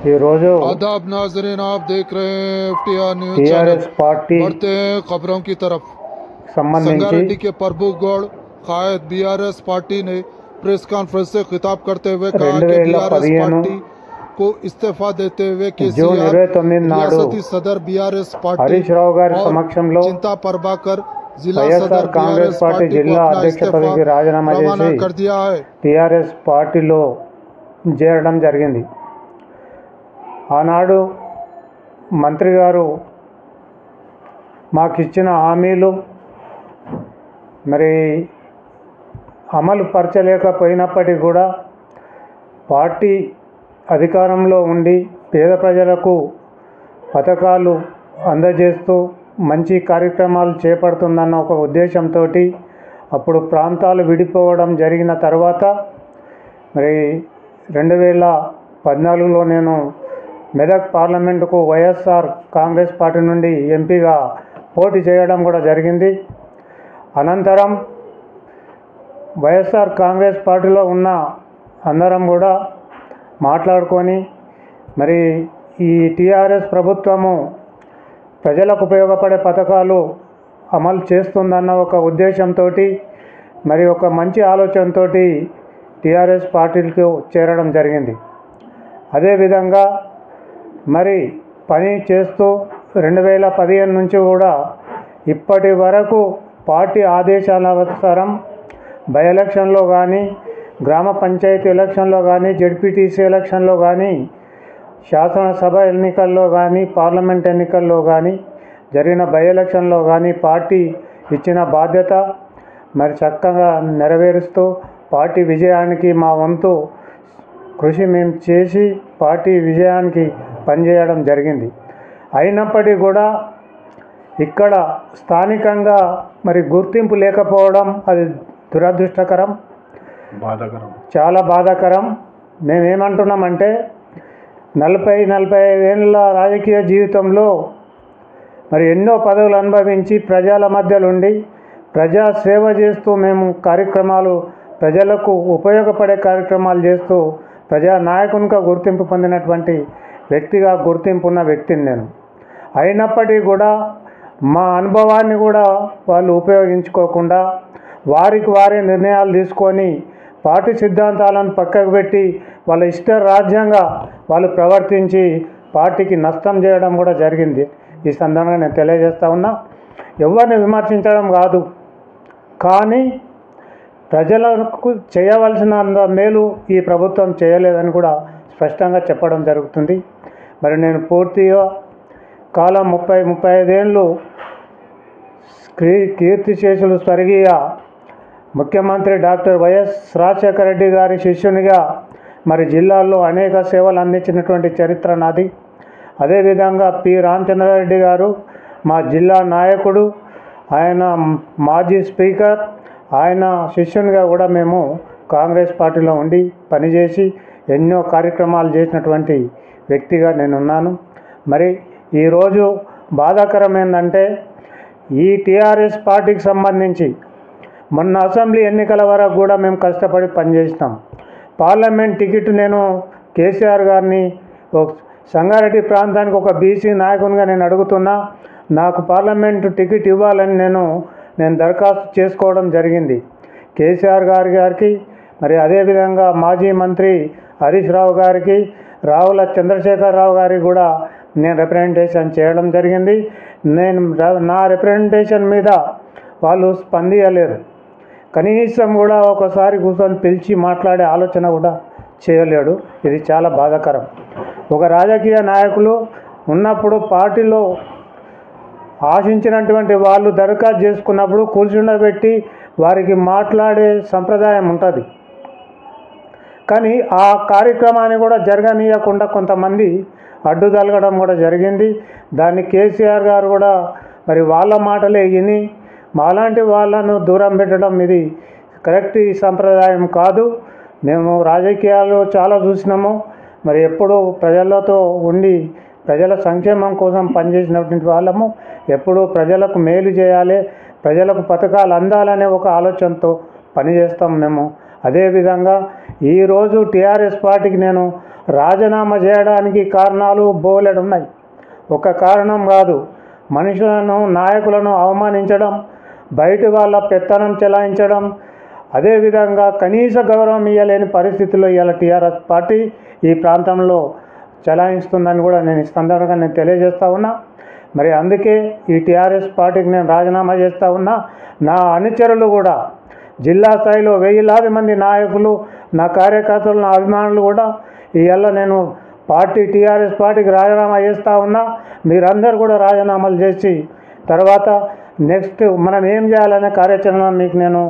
ఈరోజు आदाब नाजरीन, आप देख रहे हैं FTR news channel. TRS party बढ़ते हैं खबरों की तरफ। संबंधी संगारेड्डी के प्रभुगौड़ कायद BRS पार्टी ने प्रेस कॉन्फ्रेंस से खिताब करते हुए कहा कि BRS पार्टी को इस्तीफा देते हुए जून 29 नाడు रियासती सदर BRS पार्टी హరీష్ రావు గారి సమక్షంలో चिंता प्रभाकर जिला వైఎస్ఆర్ सदर కాంగ్రెస్ BRS పార్టీ पार्टी को జిల్లా अपना అధ్యక్ష इस्तीफा పదవికి రాజీనామా रवाना చేసి कर दिया है। టీఆర్ఎస్ పార్టీలో చేరడం జరిగింది. ఆనాడు మంత్రి గారు మాకు ఇచ్చిన హామీలు మరి అమలు పరచలేకపోయినప్పటికీ కూడా పార్టీ అధికారంలో ఉండి పేద ప్రజలకు పథకాలు అందజేస్తూ మంచి కార్యక్రమాలు చేపడుతుందన్న ఒక ఉద్దేశంతో అప్పుడు ప్రాంతాలు విడిపోవడం జరిగిన తర్వాత మరి 2014లో నేను మెదక్ పార్లమెంటుకు వైఎస్ఆర్ కాంగ్రెస్ పార్టీ నుండి ఎంపీగా పోటీ చేయడం కూడా జరిగింది. అనంతరం వైఎస్ఆర్ కాంగ్రెస్ పార్టీలో ఉన్న అందరం కూడా మాట్లాడుకొని మరి ఈ టీఆర్ఎస్ ప్రభుత్వము ప్రజలకు ఉపయోగపడే పథకాలు అమలు చేస్తుందన్న ఒక ఉద్దేశంతో మరి ఒక మంచి ఆలోచనతో టీఆర్ఎస్ పార్టీకి చేరడం జరిగింది. అదేవిధంగా మరి పని చేస్తూ 2015 నుంచి కూడా ఇప్పటి వరకు పార్టీ ఆదేశాల అనుసారం బై ఎలక్షన్లో కానీ, గ్రామ పంచాయతీ ఎలక్షన్లో కానీ, జెడ్పీటీసీ ఎలక్షన్లో కానీ, శాసనసభ ఎన్నికల్లో కానీ, పార్లమెంట్ ఎన్నికల్లో కానీ, జరిగిన బై ఎలక్షన్లో కానీ పార్టీ ఇచ్చిన బాధ్యత మరి చక్కగా నెరవేరుస్తూ పార్టీ విజయానికి మా వంతు కృషి మేము చేసి పార్టీ విజయానికి పనిచేయడం జరిగింది. అయినప్పటికీ కూడా ఇక్కడ స్థానికంగా మరి గుర్తింపు లేకపోవడం అది దురదృష్టకరం, చాలా బాధాకరం. మేమేమంటున్నామంటే 40-45 ఏళ్ళ రాజకీయ జీవితంలో మరి ఎన్నో పదవులు అనుభవించి ప్రజల మధ్యలో ఉండి ప్రజా సేవ చేస్తూ మేము కార్యక్రమాలు ప్రజలకు ఉపయోగపడే కార్యక్రమాలు చేస్తూ ప్రజా నాయకునిగా గుర్తింపు పొందినటువంటి వ్యక్తిగా గుర్తింపు ఉన్న వ్యక్తిని నేను. అయినప్పటికీ కూడా మా అనుభవాన్ని కూడా వాళ్ళు ఉపయోగించుకోకుండా వారికి వారే నిర్ణయాలు తీసుకొని పార్టీ సిద్ధాంతాలను పక్కకు పెట్టి వాళ్ళ ఇష్ట రాజ్యంగా వాళ్ళు ప్రవర్తించి పార్టీకి నష్టం చేయడం కూడా జరిగింది. ఈ సందర్భంగా నేను తెలియజేస్తా ఉన్నా, ఎవరిని విమర్శించడం కాదు, కానీ ప్రజలకు చేయవలసిన మేలు ఈ ప్రభుత్వం చేయలేదని కూడా స్పష్టంగా చెప్పడం జరుగుతుంది. మరి నేను పూర్తిగా కాలం 30-35 ఏళ్ళు కీర్తిశేషులు స్వర్గీయ ముఖ్యమంత్రి డాక్టర్ వైఎస్ రాజశేఖర రెడ్డి గారి శిష్యునిగా మరి జిల్లాల్లో అనేక సేవలు అందించినటువంటి చరిత్ర నాది. అదేవిధంగా పి రామచంద్రారెడ్డి గారు మా జిల్లా నాయకుడు, ఆయన మాజీ స్పీకర్, ఆయన శిష్యునిగా కూడా మేము కాంగ్రెస్ పార్టీలో ఉండి పనిచేసి ఎన్నో కార్యక్రమాలు చేసినటువంటి వ్యక్తిగా నేనున్నాను. మరి ఈరోజు బాధాకరం ఏంటంటే ఈ టీఆర్ఎస్ పార్టీకి సంబంధించి మొన్న అసెంబ్లీ ఎన్నికల వరకు కూడా మేము కష్టపడి పనిచేసినాం. పార్లమెంట్ టికెట్ నేను కేసీఆర్ గారిని సంగారెడ్డి ప్రాంతానికి ఒక బీసీ నాయకునిగా నేను అడుగుతున్నా, నాకు పార్లమెంటు టికెట్ ఇవ్వాలని నేను దరఖాస్తు చేసుకోవడం జరిగింది. కేసీఆర్ గారికి మరి అదేవిధంగా మాజీ మంత్రి హరీష్ రావు గారికి, రావుల చంద్రశేఖరరావు గారికి కూడా నేను రిప్రజెంటేషన్ చేయడం జరిగింది. నా రిప్రజెంటేషన్ మీద వాళ్ళు స్పందించలేరు, కనీసం కూడా ఒకసారి కూర్చొని పిలిచి మాట్లాడే ఆలోచన కూడా చేయలేడు. ఇది చాలా బాధాకరం. ఒక రాజకీయ నాయకులు ఉన్నప్పుడు పార్టీలో ఆశించినటువంటి వాళ్ళు దరఖాస్తు చేసుకున్నప్పుడు కూర్చుండబెట్టి వారికి మాట్లాడే సంప్రదాయం ఉంటుంది. కానీ ఆ కార్యక్రమాన్ని కూడా జరగనీయకుండా కొంతమంది అడ్డుతగలడం కూడా జరిగింది. దాన్ని కేసీఆర్ గారు కూడా మరి వాళ్ళ మాటలే విని మాలాంటి వాళ్ళను దూరం పెట్టడం ఇది కరెక్ట్, ఈ సంప్రదాయం కాదు. మేము రాజకీయాలు చాలా చూసినాము, మరి ఎప్పుడూ ప్రజలతో ఉండి ప్రజల సంక్షేమం కోసం పనిచేసినటువంటి వాళ్ళము. ఎప్పుడూ ప్రజలకు మేలు చేయాలి, ప్రజలకు పథకాలు అందాలనే ఒక ఆలోచనతో పనిచేస్తాం మేము. అదేవిధంగా ఈరోజు టీఆర్ఎస్ పార్టీకి నేను రాజీనామా చేయడానికి కారణాలు బోలెడు ఉన్నాయి. ఒక కారణం కాదు, మనుషులను నాయకులను అవమానించడం, బయటి వాళ్ళ పెత్తనం చెలాయించడం, అదేవిధంగా కనీస గౌరవం ఇవ్వలేని పరిస్థితుల్లో ఇవాళ టీఆర్ఎస్ పార్టీ ఈ ప్రాంతంలో చెలాయిస్తుందని కూడా నేను ఈ సందర్భంగా నేను తెలియజేస్తూ ఉన్నా. మరి అందుకే ఈ టీఆర్ఎస్ పార్టీకి నేను రాజీనామా చేస్తూ ఉన్నా. నా అనుచరులు కూడా జిల్లా స్థాయిలో వేలాది మంది నాయకులు, నా కార్యకర్తలు, నా అభిమానులు కూడా ఇవాళ నేను టీఆర్ఎస్ పార్టీకి రాజీనామా చేస్తూ ఉన్నా. మీరందరూ కూడా రాజీనామాలు చేసి తర్వాత నెక్స్ట్ మనం ఏం చేయాలనే కార్యాచరణ మీకు నేను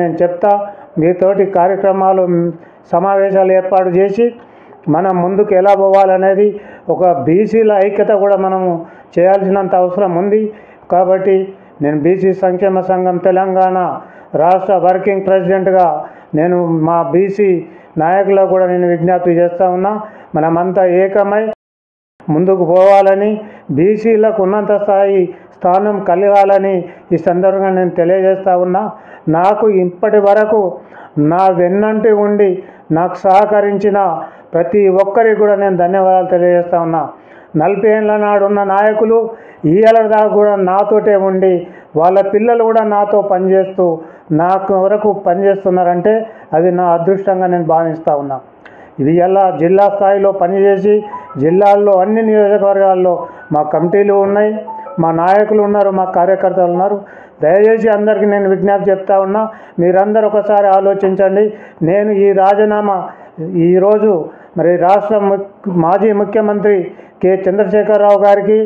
నేను చెప్తా. మీతోటి కార్యక్రమాలు సమావేశాలు ఏర్పాటు చేసి మనం ముందుకు ఎలా పోవాలనేది ఒక బీసీల ఐక్యత కూడా మనము చేయాల్సినంత అవసరం ఉంది. కాబట్టి నేను బీసీ సంక్షేమ సంఘం తెలంగాణ రాష్ట్ర వర్కింగ్ ప్రెసిడెంట్గా నేను మా బీసీ నాయకులకు కూడా నేను విజ్ఞప్తి చేస్తూ ఉన్నా. మనమంతా ఏకమై ముందుకు పోవాలని, బీసీలకు ఉన్నత స్థాయి స్థానం కలగాలని ఈ సందర్భంగా నేను తెలియజేస్తూ ఉన్నా. నాకు ఇప్పటి వరకు నా వెన్నంటి ఉండి నాకు సహకరించిన ప్రతి ఒక్కరికి కూడా నేను ధన్యవాదాలు తెలియజేస్తూ ఉన్నా. 40 ఏళ్ళ నాడు ఉన్న నాయకులు ఈవేళ దాకా కూడా నాతోటే ఉండి వాళ్ళ పిల్లలు కూడా నాతో పనిచేస్తూ నాకు వరకు పనిచేస్తున్నారంటే అది నా అదృష్టంగా నేను భావిస్తూ ఉన్నా. ఇది ఎలా జిల్లా స్థాయిలో పనిచేసి జిల్లాల్లో అన్ని నియోజకవర్గాల్లో మా కమిటీలు ఉన్నాయి, మా నాయకులు ఉన్నారు, మా కార్యకర్తలు ఉన్నారు. దయచేసి అందరికీ నేను విజ్ఞప్తి చెప్తా ఉన్నా, మీరందరూ ఒకసారి ఆలోచించండి. నేను ఈ రాజీనామా ఈరోజు మరి రాష్ట్ర మాజీ ముఖ్యమంత్రి కె చంద్రశేఖరరావు గారికి,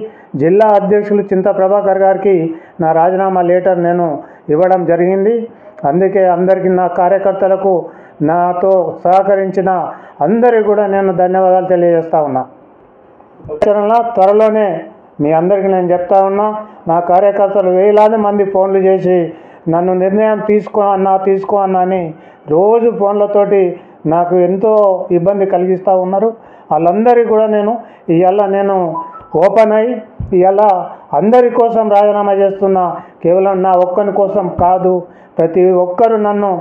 జిల్లా అధ్యక్షులు చింత ప్రభాకర్ గారికి నా రాజీనామా లెటర్ నేను ఇవ్వడం జరిగింది. అందుకే అందరికీ, నా కార్యకర్తలకు, నాతో సహకరించిన అందరికీ కూడా నేను ధన్యవాదాలు తెలియజేస్తా ఉన్నా. త్వరలోనే మీ అందరికీ నేను చెప్తా ఉన్నా, నా కార్యకర్తలు వేలాది మంది ఫోన్లు చేసి నన్ను నిర్ణయం తీసుకో అన్నా అని రోజు ఫోన్లతోటి నాకు ఎంతో ఇబ్బంది కలిగిస్తూ ఉన్నారు. వాళ్ళందరికీ కూడా నేను ఓపెన్ అయ్యి ఇవాళ అందరి కోసం రాజీనామా చేస్తున్నా. కేవలం నా ఒక్కని కోసం కాదు, ప్రతి ఒక్కరు నన్ను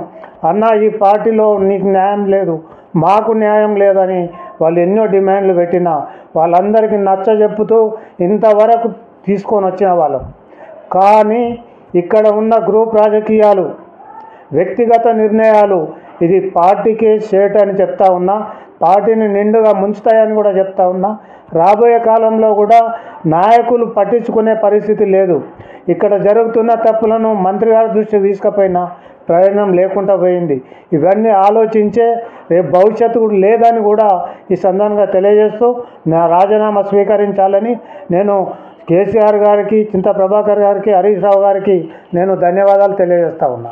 ఈ పార్టీలో నీకు న్యాయం లేదు, మాకు న్యాయం లేదని వాళ్ళు ఎన్నో డిమాండ్లు పెట్టినా వాళ్ళందరికీ నచ్చజెప్పుతూ ఇంతవరకు తీసుకొని వచ్చిన వాళ్ళం. కానీ ఇక్కడ ఉన్న గ్రూప్ రాజకీయాలు, వ్యక్తిగత నిర్ణయాలు ఇది పార్టీకే షేట్ అని చెప్తా ఉన్నా, పార్టీని నిండుగా ముంచుతాయని కూడా చెప్తా ఉన్నా. రాబోయే కాలంలో కూడా నాయకులు పట్టించుకునే పరిస్థితి లేదు. ఇక్కడ జరుగుతున్న తప్పులను మంత్రి గారి దృష్టికి తీసుకుపోయినా ప్రయోజనం లేకుండా పోయింది. ఇవన్నీ ఆలోచించే రేపు భవిష్యత్తు కూడా లేదని కూడా ఈ సందర్భంగా తెలియజేస్తూ నా రాజీనామా స్వీకరించాలని నేను కేసీఆర్ గారికి, చింత ప్రభాకర్ గారికి, హరీష్ రావు గారికి నేను ధన్యవాదాలు తెలియజేస్తా ఉన్నా.